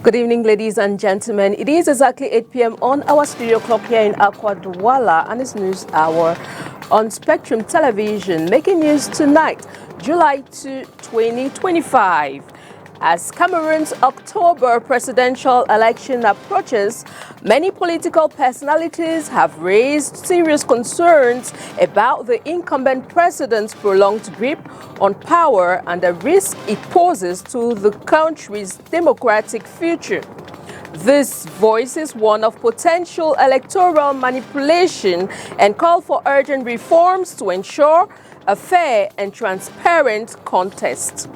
Good evening, ladies and gentlemen. It is exactly 8 p.m. on our studio clock here in Accra, Douala, and it's News Hour on Spectrum Television. Making news tonight, July 2, 2025. As Cameroon's October presidential election approaches, many political personalities have raised serious concerns about the incumbent president's prolonged grip on power and the risk it poses to the country's democratic future. This voices one of potential electoral manipulation and call for urgent reforms to ensure a fair and transparent contest.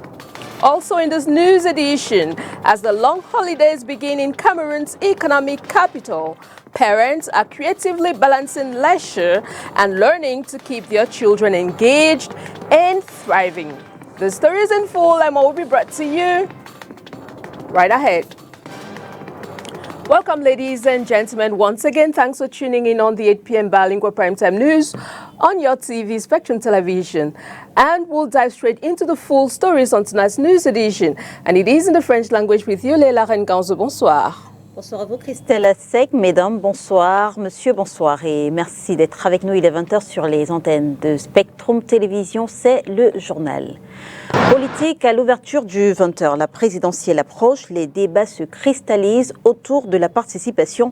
Also in this news edition, as the long holidays begin in Cameroon's economic capital, parents are creatively balancing leisure and learning to keep their children engaged and thriving. The stories in full and more will be brought to you right ahead. Welcome, ladies and gentlemen. Once again, thanks for tuning in on the 8 p.m. Bilingual Primetime News on your TV, Spectrum Television. And we'll dive straight into the full stories on tonight's news edition. And it is in the French language with you, Leila Renganzo. Bonsoir. Bonsoir à vous, Christelle Sec. Mesdames, bonsoir. Monsieur, bonsoir. Et merci d'être avec nous. Il est 20h sur les antennes de Spectrum Télévision. C'est le journal. Politique à l'ouverture du 20h. La présidentielle approche. Les débats se cristallisent autour de la participation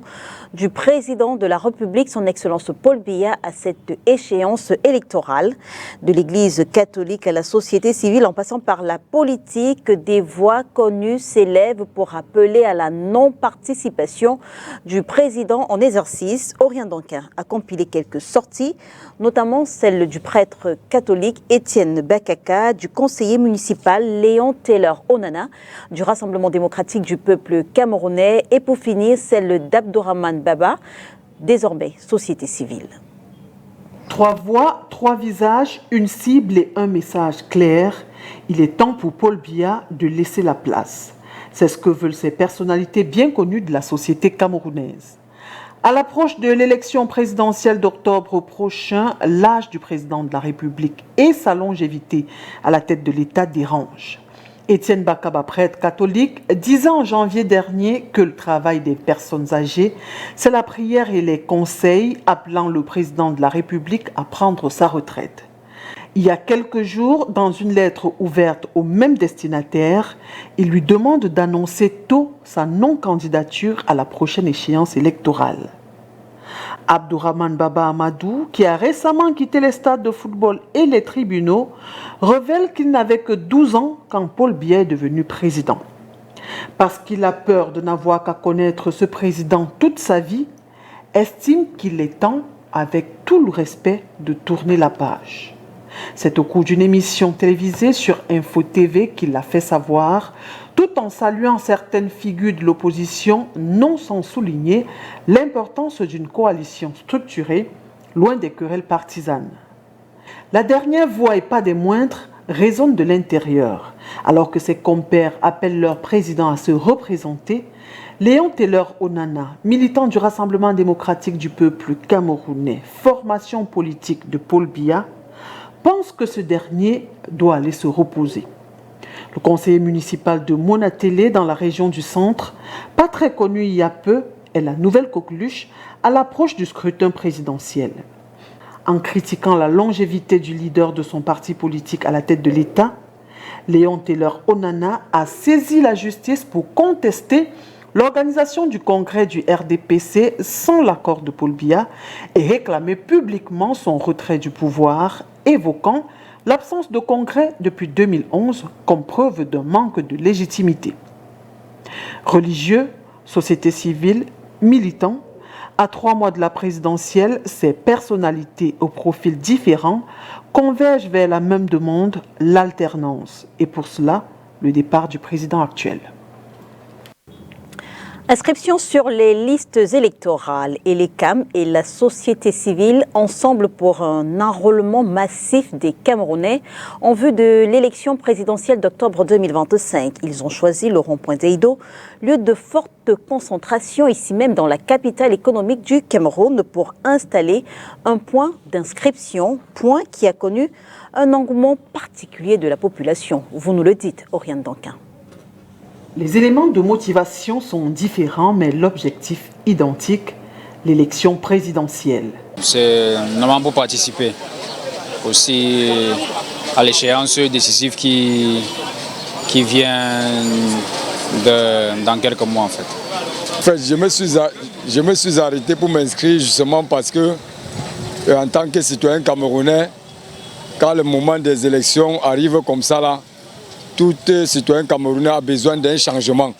du président de la République, son Excellence Paul Biya, à cette échéance électorale. De l'Église catholique à la société civile, en passant par la politique, des voix connues s'élèvent pour appeler à la non-participation du président en exercice. Orient Danquin a compilé quelques sorties, notamment celle du prêtre catholique Étienne Bakaka, du conseiller municipal Léon Taylor Onana, du Rassemblement démocratique du peuple camerounais, et pour finir celle d'Abdourahmane Baba, désormais société civile. 3 voix, 3 visages, une cible et un message clair. Il est temps pour Paul Biya de laisser la place. C'est ce que veulent ces personnalités bien connues de la société camerounaise. À l'approche de l'élection présidentielle d'octobre prochain, l'âge du président de la République et sa longévité à la tête de l'État dérangent. Étienne Bakaba, prêtre catholique, disait en janvier dernier que le travail des personnes âgées, c'est la prière et les conseils, appelant le président de la République à prendre sa retraite. Il y a quelques jours, dans une lettre ouverte au même destinataire, il lui demande d'annoncer tôt sa non-candidature à la prochaine échéance électorale. Abdourahmane Baba Amadou, qui a récemment quitté les stades de football et les tribunaux, révèle qu'il n'avait que 12 ans quand Paul Biya est devenu président. Parce qu'il a peur de n'avoir qu'à connaître ce président toute sa vie, estime qu'il est temps, avec tout le respect, de tourner la page. C'est au cours d'une émission télévisée sur Info TV qu'il l'a fait savoir, tout en saluant certaines figures de l'opposition, non sans souligner l'importance d'une coalition structurée, loin des querelles partisanes. La dernière voix, et pas des moindres, résonne de l'intérieur. Alors que ses compères appellent leur président à se représenter, Léon Taylor Onana, militant du Rassemblement démocratique du peuple camerounais, formation politique de Paul Biya, pense que ce dernier doit aller se reposer. Le conseiller municipal de Monatélé, dans la région du centre, pas très connu il y a peu, est la nouvelle coqueluche à l'approche du scrutin présidentiel. En critiquant la longévité du leader de son parti politique à la tête de l'État, Léon Taylor Onana a saisi la justice pour contester l'organisation du congrès du RDPC sans l'accord de Paul Biya et réclamer publiquement son retrait du pouvoir, évoquant l'absence de congrès depuis 2011 comme preuve d'un manque de légitimité. Religieux, société civile, militants, à 3 mois de la présidentielle, ces personnalités aux profils différents convergent vers la même demande, l'alternance, et pour cela, le départ du président actuel. Inscription sur les listes électorales et les CAM et la société civile ensemble pour un enrôlement massif des Camerounais en vue de l'élection présidentielle d'octobre 2025. Ils ont choisi le rond-point d'Eido, lieu de forte concentration ici même dans la capitale économique du Cameroun, pour installer un point d'inscription, point qui a connu un engouement particulier de la population. Vous nous le dites, Orient Danquin. Les éléments de motivation sont différents, mais l'objectif identique, l'élection présidentielle. C'est normalement pour participer aussi à l'échéance décisive qui vient dans quelques mois en fait. En fait, je me suis arrêté pour m'inscrire justement parce que en tant que citoyen camerounais, quand le moment des élections arrive comme ça là, tout citoyen camerounais a besoin d'un changement.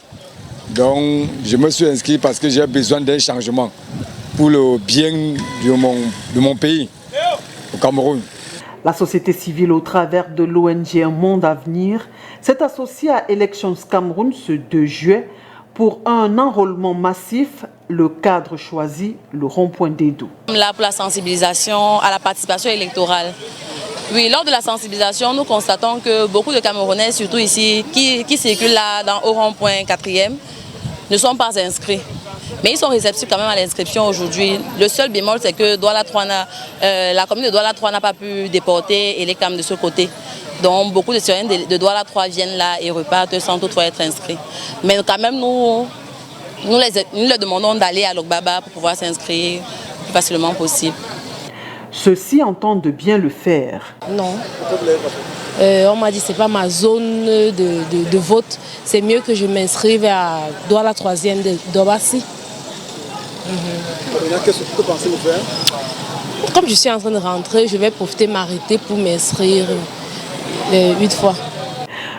Donc je me suis inscrit parce que j'ai besoin d'un changement pour le bien de mon pays, au Cameroun. La société civile, au travers de l'ONG Un Monde à Venir, s'est associée à Elections Cameroun ce 2 juillet pour un enrôlement massif. Le cadre choisi, le rond-point d'Edo. Là pour la sensibilisation à la participation électorale. Oui, lors de la sensibilisation, nous constatons que beaucoup de Camerounais, surtout ici, qui circulent là au rond-point 4e, ne sont pas inscrits. Mais ils sont réceptifs quand même à l'inscription aujourd'hui. Le seul bémol, c'est que la commune de Douala 3 n'a pas pu déporter et les Cam de ce côté. Donc beaucoup de citoyens de Douala 3 viennent là et repartent sans toutefois être inscrits. Mais quand même, nous leur demandons d'aller à Logbaba pour pouvoir s'inscrire le plus facilement possible. Ceux-ci entendent bien le faire. Non. On m'a dit que ce n'est pas ma zone de vote. C'est mieux que je m'inscrive à Douala 3e de Dobassi. Qu'est-ce que pensez-vous faire? Comme je suis en train de rentrer, je vais profiter de m'arrêter pour m'inscrire 8 fois.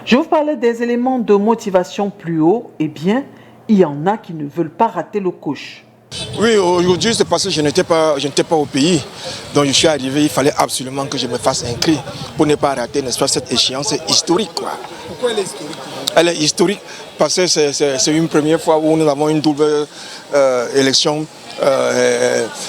Je vous parlais des éléments de motivation plus haut. Eh bien, il y en a qui ne veulent pas rater le coche. Oui, aujourd'hui c'est parce que je n'étais pas au pays. Donc je suis arrivé, il fallait absolument que je me fasse inscrire pour ne pas rater, n'est-ce pas, cette échéance historique, quoi. Pourquoi elle est historique? Elle est historique parce que c'est une première fois où nous avons une double élection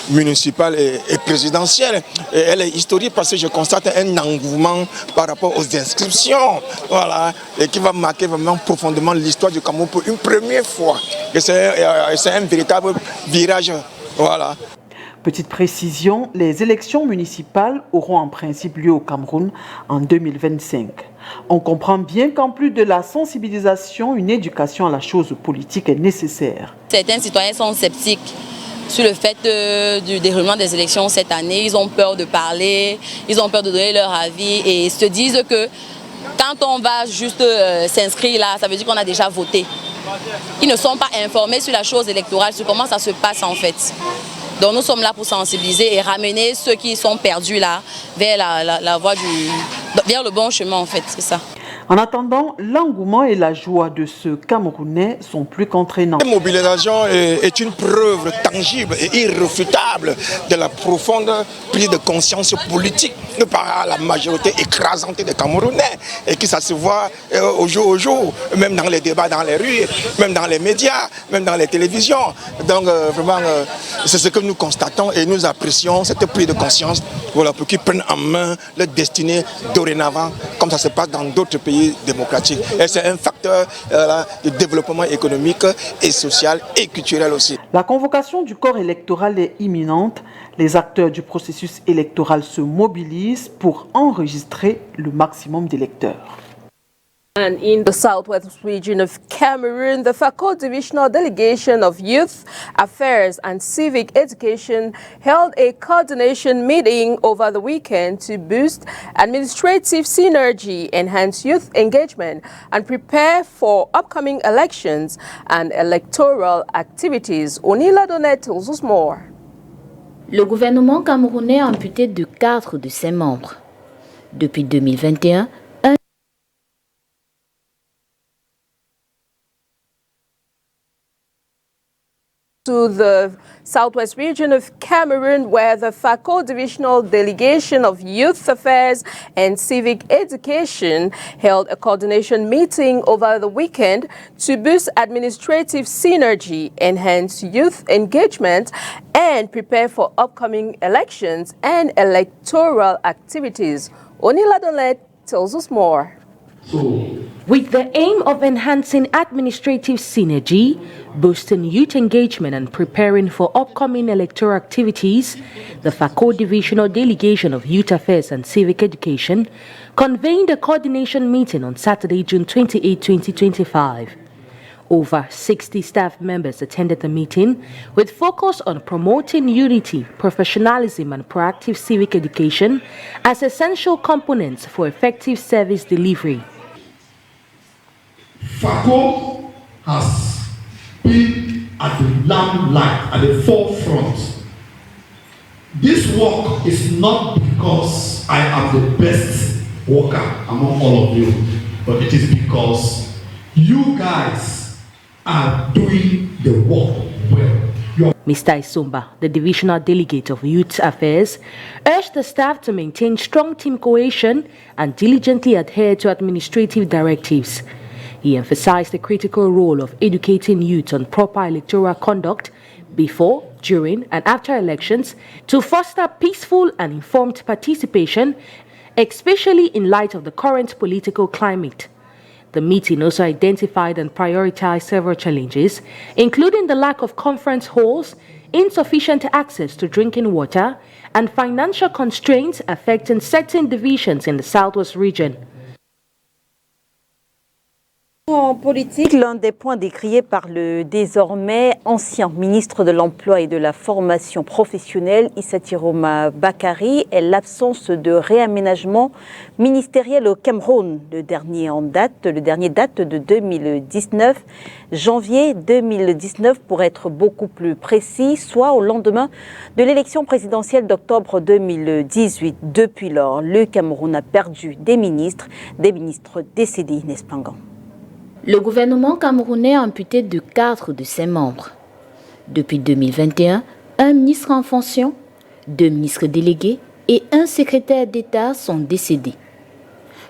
municipale et présidentielle. Et elle est historique parce que je constate un engouement par rapport aux inscriptions, voilà, et qui va marquer vraiment profondément l'histoire du Cameroun pour une première fois. Et c'est un véritable virage, voilà. Petite précision, les élections municipales auront en principe lieu au Cameroun en 2025. On comprend bien qu'en plus de la sensibilisation, une éducation à la chose politique est nécessaire. Certains citoyens sont sceptiques sur le fait du déroulement des élections cette année. Ils ont peur de parler, ils ont peur de donner leur avis et se disent que quand on va juste s'inscrire là, ça veut dire qu'on a déjà voté. Ils ne sont pas informés sur la chose électorale, sur comment ça se passe en fait. Donc nous sommes là pour sensibiliser et ramener ceux qui sont perdus là vers la voie vers le bon chemin en fait, c'est ça. En attendant, l'engouement et la joie de ce Camerounais sont plus qu'entraînants. La mobilisation est une preuve tangible et irréfutable de la profonde prise de conscience politique par la majorité écrasante des Camerounais et qui ça se voit au jour, même dans les débats dans les rues, même dans les médias, même dans les télévisions. Donc vraiment, c'est ce que nous constatons et nous apprécions cette prise de conscience, voilà, pour qu'ils prennent en main leur destinée dorénavant, comme ça se passe dans d'autres pays démocratiques. Et c'est un facteur de développement économique et social et culturel aussi. La convocation du corps électoral est imminente. Les acteurs du processus électoral se mobilisent pour enregistrer le maximum d'électeurs. And in the southwest region of Cameroon, the Fako Divisional Delegation of Youth Affairs and Civic Education held a coordination meeting over the weekend to boost administrative synergy, enhance youth engagement, and prepare for upcoming elections and electoral activities. Onila Donet tells us more. Le gouvernement camerounais a amputé de 4 de ses membres. Depuis 2021, to the southwest region of Cameroon, where the Fako Divisional Delegation of Youth Affairs and Civic Education held a coordination meeting over the weekend to boost administrative synergy, enhance youth engagement, and prepare for upcoming elections and electoral activities. Onila Dolet tells us more. With the aim of enhancing administrative synergy, boosting youth engagement and preparing for upcoming electoral activities, the Fako Divisional Delegation of Youth Affairs and Civic Education convened a coordination meeting on Saturday, June 28, 2025. Over 60 staff members attended the meeting with focus on promoting unity, professionalism and proactive civic education as essential components for effective service delivery. FACO has been at the limelight, at the forefront. This work is not because I am the best worker among all of you, but it is because you guys are doing the work well. Mr. Isumba, the Divisional Delegate of Youth Affairs, urged the staff to maintain strong team cohesion and diligently adhere to administrative directives. He emphasized the critical role of educating youth on proper electoral conduct before, during, and after elections to foster peaceful and informed participation, especially in light of the current political climate. The meeting also identified and prioritized several challenges, including the lack of conference halls, insufficient access to drinking water, and financial constraints affecting certain divisions in the Southwest region. En politique, l'un des points décriés par le désormais ancien ministre de l'Emploi et de la Formation professionnelle, Issa Tiroma Bakari, est l'absence de réaménagement ministériel au Cameroun. Le dernier date de 2019, janvier 2019 pour être beaucoup plus précis, soit au lendemain de l'élection présidentielle d'octobre 2018. Depuis lors, le Cameroun a perdu des ministres décédés, Inès Pangan. Le gouvernement camerounais a amputé de 4 de ses membres. Depuis 2021, un ministre en fonction, 2 ministres délégués et un secrétaire d'État sont décédés.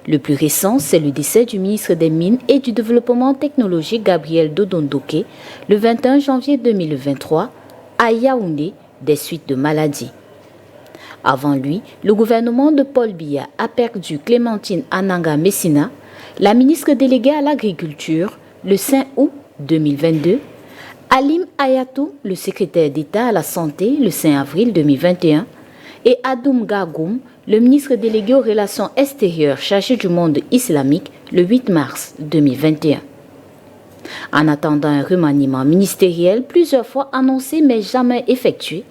Le plus récent, c'est le décès du ministre des Mines et du Développement technologique Gabriel Dodondoké le 21 janvier 2023 à Yaoundé des suites de maladies. Avant lui, le gouvernement de Paul Biya a perdu Clémentine Ananga Messina, la ministre déléguée à l'agriculture, le 5 août 2022, Alim Ayatou, le secrétaire d'État à la santé, le 5 avril 2021, et Adoum Gagoum, le ministre délégué aux relations extérieures chargé du monde islamique, le 8 mars 2021. En attendant un remaniement ministériel plusieurs fois annoncé mais jamais effectué,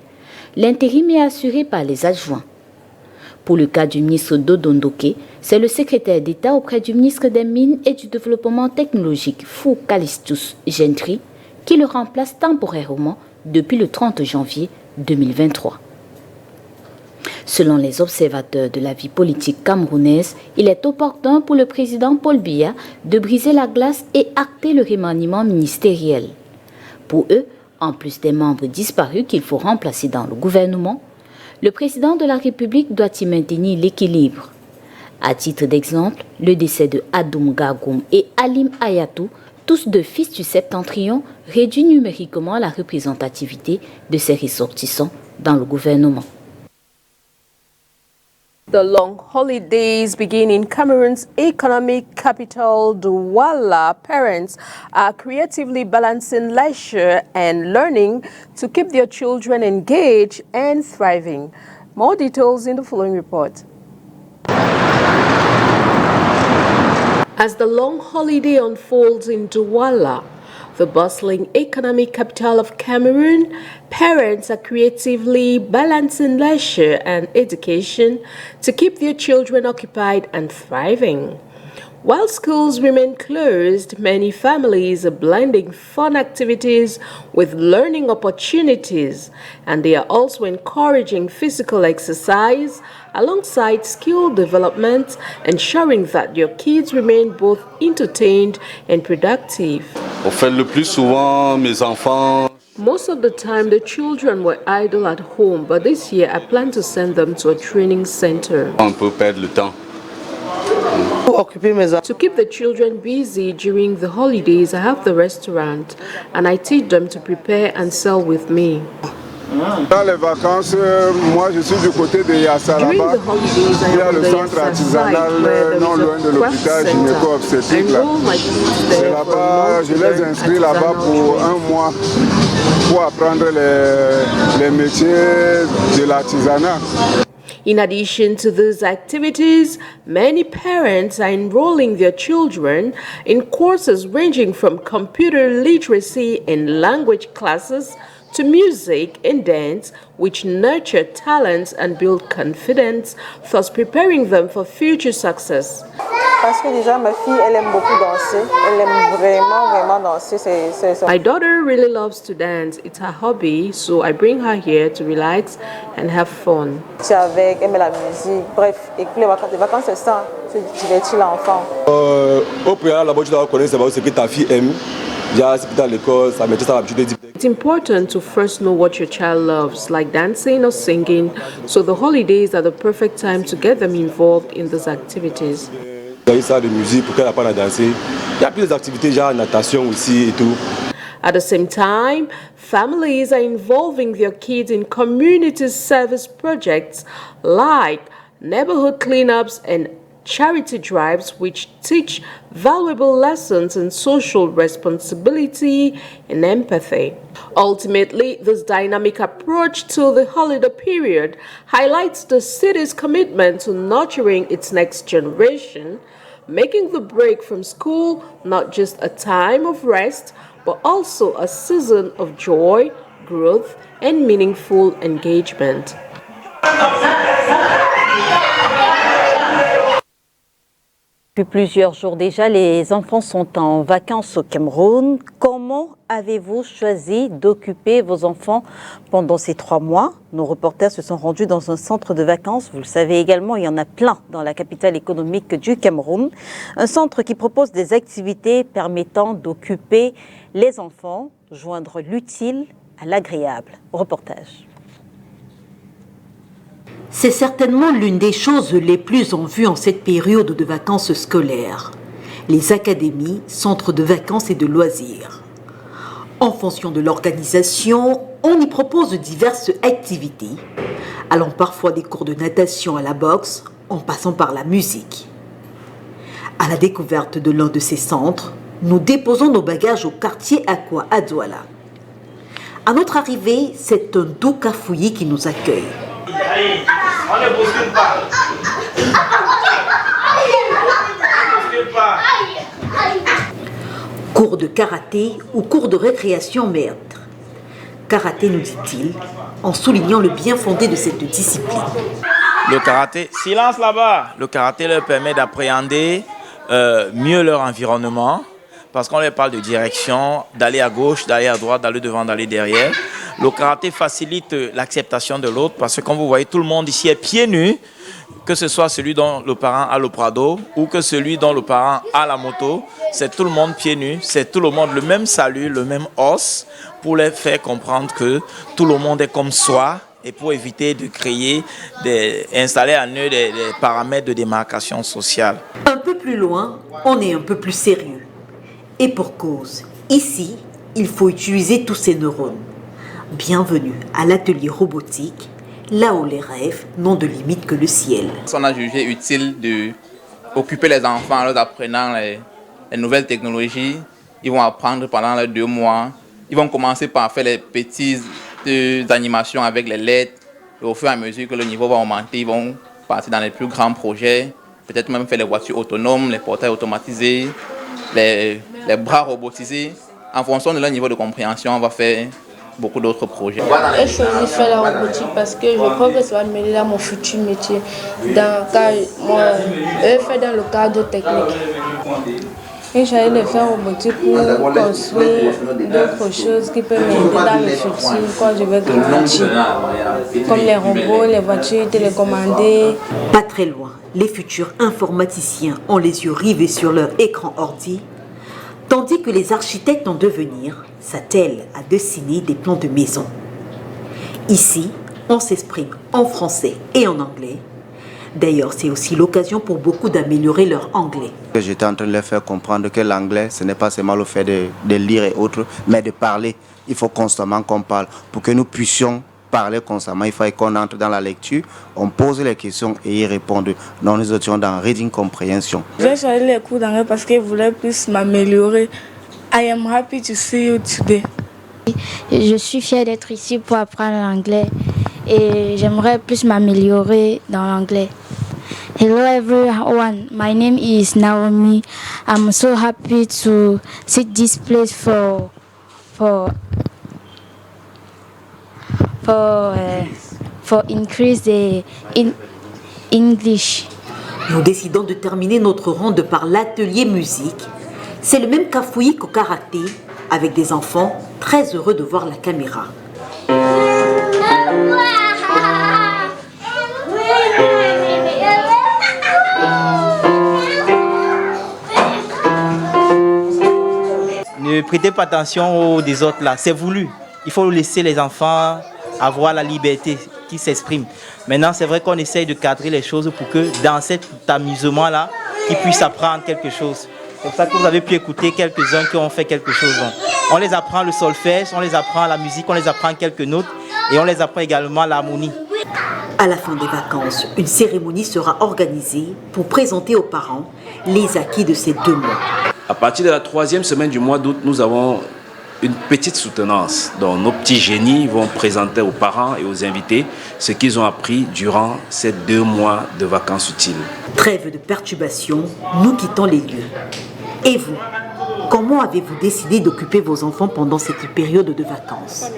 l'intérim est assuré par les adjoints. Pour le cas du ministre Dodondoké, c'est le secrétaire d'État auprès du ministre des Mines et du Développement technologique, Fou Calistus Gentry, qui le remplace temporairement depuis le 30 janvier 2023. Selon les observateurs de la vie politique camerounaise, il est opportun pour le président Paul Biya de briser la glace et acter le remaniement ministériel. Pour eux, en plus des membres disparus qu'il faut remplacer dans le gouvernement, le président de la République doit y maintenir l'équilibre. À titre d'exemple, le décès de Adoum Gagoum et Alim Ayatou, tous deux fils du Septentrion, réduit numériquement la représentativité de ces ressortissants dans le gouvernement. The long holidays begin in Cameroon's economic capital, Douala. Parents are creatively balancing leisure and learning to keep their children engaged and thriving. More details in the following report. As the long holiday unfolds in Douala, the bustling economic capital of Cameroon, parents are creatively balancing leisure and education to keep their children occupied and thriving. While schools remain closed, many families are blending fun activities with learning opportunities, and they are also encouraging physical exercise alongside skill development, ensuring that your kids remain both entertained and productive. En fait, le plus souvent, mes enfants... Most of the time, the children were idle at home, but this year I plan to send them to a training center. On peut perdre le temps. To keep the children busy during the holidays, I have the restaurant, and I teach them to prepare and sell with me. Dans les vacances, moi je suis du côté de Yassa là-bas. Il y a le centre artisanal non loin de l'hôpital gynéco-obstétrique. C'est là-bas, je les inscris là-bas pour un mois pour apprendre les métiers de l'artisanat. In addition to these activities, many parents are enrolling their children in courses ranging from computer literacy and language classes to music and dance, which nurture talents and build confidence, thus preparing them for future success. Parce que déjà ma fille, elle aime beaucoup danser. Elle aime vraiment danser. My daughter really loves to dance. It's her hobby, so I bring her here to relax and have fun. Tu es avec, elle aime la musique. Bref, et puis les vacances, c'est ça. Tu divertis l'enfant. Au préalable, là-bas, tu dois connaître ce que ta fille aime. It's important to first know what your child loves, like dancing or singing, so the holidays are the perfect time to get them involved in these activities. At the same time, families are involving their kids in community service projects like neighborhood cleanups and charity drives, which teach valuable lessons in social responsibility and empathy. Ultimately, this dynamic approach to the holiday period highlights the city's commitment to nurturing its next generation, making the break from school not just a time of rest, but also a season of joy, growth, and meaningful engagement. Depuis plusieurs jours déjà, les enfants sont en vacances au Cameroun. Comment avez-vous choisi d'occuper vos enfants pendant ces 3 mois? Nos reporters se sont rendus dans un centre de vacances. Vous le savez également, il y en a plein dans la capitale économique du Cameroun. Un centre qui propose des activités permettant d'occuper les enfants, joindre l'utile à l'agréable. Reportage. C'est certainement l'une des choses les plus en vue en cette période de vacances scolaires. Les académies, centres de vacances et de loisirs. En fonction de l'organisation, on y propose diverses activités, allant parfois des cours de natation à la boxe, en passant par la musique. À la découverte de l'un de ces centres, nous déposons nos bagages au quartier Aqua à Douala. À notre arrivée, c'est un doux cafouillis qui nous accueille. On ne bouscule pas. Cours de karaté ou cours de récréation maître. Karaté, nous dit-il, en soulignant le bien fondé de cette discipline. Le karaté, silence là-bas. Le karaté leur permet d'appréhender mieux leur environnement, parce qu'on leur parle de direction, d'aller à gauche, d'aller à droite, d'aller devant, d'aller derrière. Le karaté facilite l'acceptation de l'autre, parce que comme vous voyez, tout le monde ici est pieds nus, que ce soit celui dont le parent a le prado ou que celui dont le parent a la moto, c'est tout le monde pieds nus, c'est tout le monde le même salut, le même os, pour les faire comprendre que tout le monde est comme soi, et pour éviter de créer, installer à eux des paramètres de démarcation sociale. Un peu plus loin, on est un peu plus sérieux. Et pour cause, ici, il faut utiliser tous ces neurones. Bienvenue à l'atelier robotique, là où les rêves n'ont de limite que le ciel. On a jugé utile d'occuper les enfants en leur apprenant les nouvelles technologies. Ils vont apprendre pendant les 2 mois. Ils vont commencer par faire les petites animations avec les LED. Et au fur et à mesure que le niveau va augmenter, ils vont partir dans les plus grands projets. Peut-être même faire les voitures autonomes, les portails automatisés, les bras robotisés. En fonction de leur niveau de compréhension, on va faire beaucoup d'autres projets. J'ai choisi de faire la robotique parce que je crois que ça va m'aider dans mon futur métier. Je fais dans le cadre technique. Et j'ai envie de faire robotique pour construire d'autres choses qui peuvent m'aider dans le futur quand je vais grandir. Comme les robots, les voitures télécommandées. Pas très loin, les futurs informaticiens ont les yeux rivés sur leur écran ordi, tandis que les architectes en devenir s'attellent à dessiner des plans de maison. Ici, on s'exprime en français et en anglais. D'ailleurs, c'est aussi l'occasion pour beaucoup d'améliorer leur anglais. J'étais en train de leur faire comprendre que l'anglais, ce n'est pas seulement le fait de lire et autres, mais de parler. Il faut constamment qu'on parle. Pour que nous puissions parler constamment, il faut qu'on entre dans la lecture, on pose les questions et y répondre. Donc nous étions dans Reading Comprehension. J'ai choisi les cours d'anglais parce que je voulais plus m'améliorer. I am happy to see you today. Je suis fière d'être ici pour apprendre l'anglais et j'aimerais plus m'améliorer dans l'anglais. Hello everyone, my name is Naomi. I'm so happy to see this place for increase the English. Nous décidons de terminer notre ronde par l'atelier musique. C'est le même cafouillis qu'au karaté, avec des enfants très heureux de voir la caméra. Ne prêtez pas attention aux des autres là, c'est voulu. Il faut laisser les enfants avoir la liberté qui s'exprime. Maintenant, c'est vrai qu'on essaye de cadrer les choses pour que dans cet amusement-là, ils puissent apprendre quelque chose. C'est pour ça que vous avez pu écouter quelques-uns qui ont fait quelque chose. Donc, on les apprend le solfège, on les apprend la musique, on les apprend quelques notes et on les apprend également l'harmonie. À la fin des vacances, une cérémonie sera organisée pour présenter aux parents les acquis de ces 2 mois. À partir de la 3e semaine du mois d'août, nous avons une petite soutenance. Donc nos petits génies vont présenter aux parents et aux invités ce qu'ils ont appris durant ces 2 mois de vacances utiles. Trêve de perturbation, nous quittons les lieux. Et vous, comment avez-vous décidé d'occuper vos enfants pendant cette période de vacances?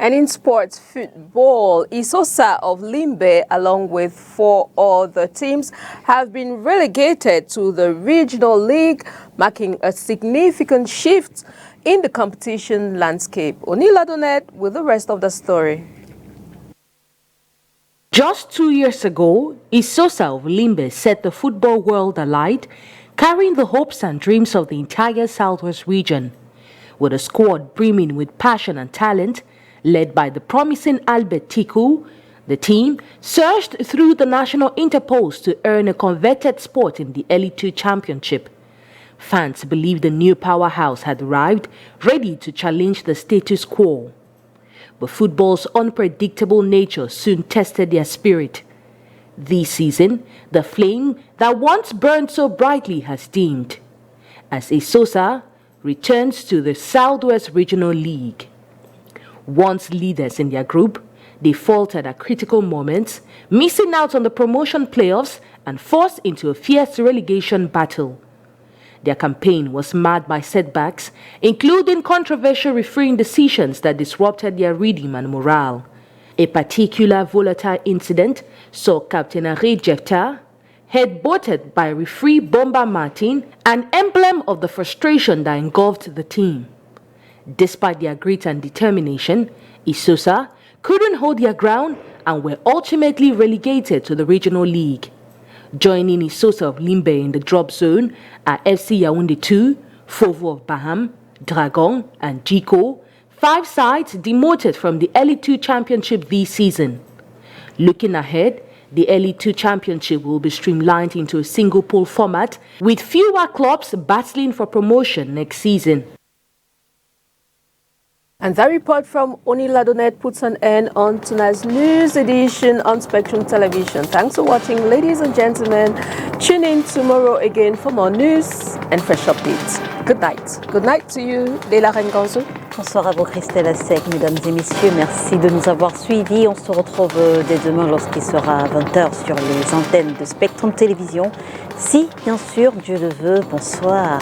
And in sports football, Isosa of Limbe, along with 4 other teams, have been relegated to the regional league, marking a significant shift in the competition landscape. Onila Donet with the rest of the story. Just 2 years ago, Isosa of Limbe set the football world alight, carrying the hopes and dreams of the entire Southwest region. With a squad brimming with passion and talent, led by the promising Albert Tiku, the team surged through the national interpost to earn a coveted spot in the Elite 2 Championship. Fans believed the new powerhouse had arrived, ready to challenge the status quo. But football's unpredictable nature soon tested their spirit. This season, the flame that once burned so brightly has dimmed, as Isosa returns to the Southwest Regional League. Once leaders in their group, they faltered at critical moments, missing out on the promotion playoffs and forced into a fierce relegation battle. Their campaign was marred by setbacks, including controversial refereeing decisions that disrupted their rhythm and morale. A particular volatile incident saw Captain Ari Jefta head-butted by referee Bomba Martin, an emblem of the frustration that engulfed the team. Despite their grit and determination, Isosa couldn't hold their ground and were ultimately relegated to the regional league. Joining Isosa of Limbe in the drop zone are FC Yaoundé 2, Fovo of Baham, Dragon and Jiko, 5 sides demoted from the Elite 2 Championship this season. Looking ahead, the Elite 2 Championship will be streamlined into a single pool format with fewer clubs battling for promotion next season. And that report from Onila Donet puts an end on tonight's news edition on Spectrum Television. Thanks for watching, ladies and gentlemen. Tune in tomorrow again for more news and fresh updates. Good night. Good night to you, Leila Renganzo. Bonsoir à vous, Christelle Assec, mesdames et messieurs. Merci de nous avoir suivis. On se retrouve dès demain lorsqu'il sera 20h sur les antennes de Spectrum Télévision. Si, bien sûr, Dieu le veut. Bonsoir.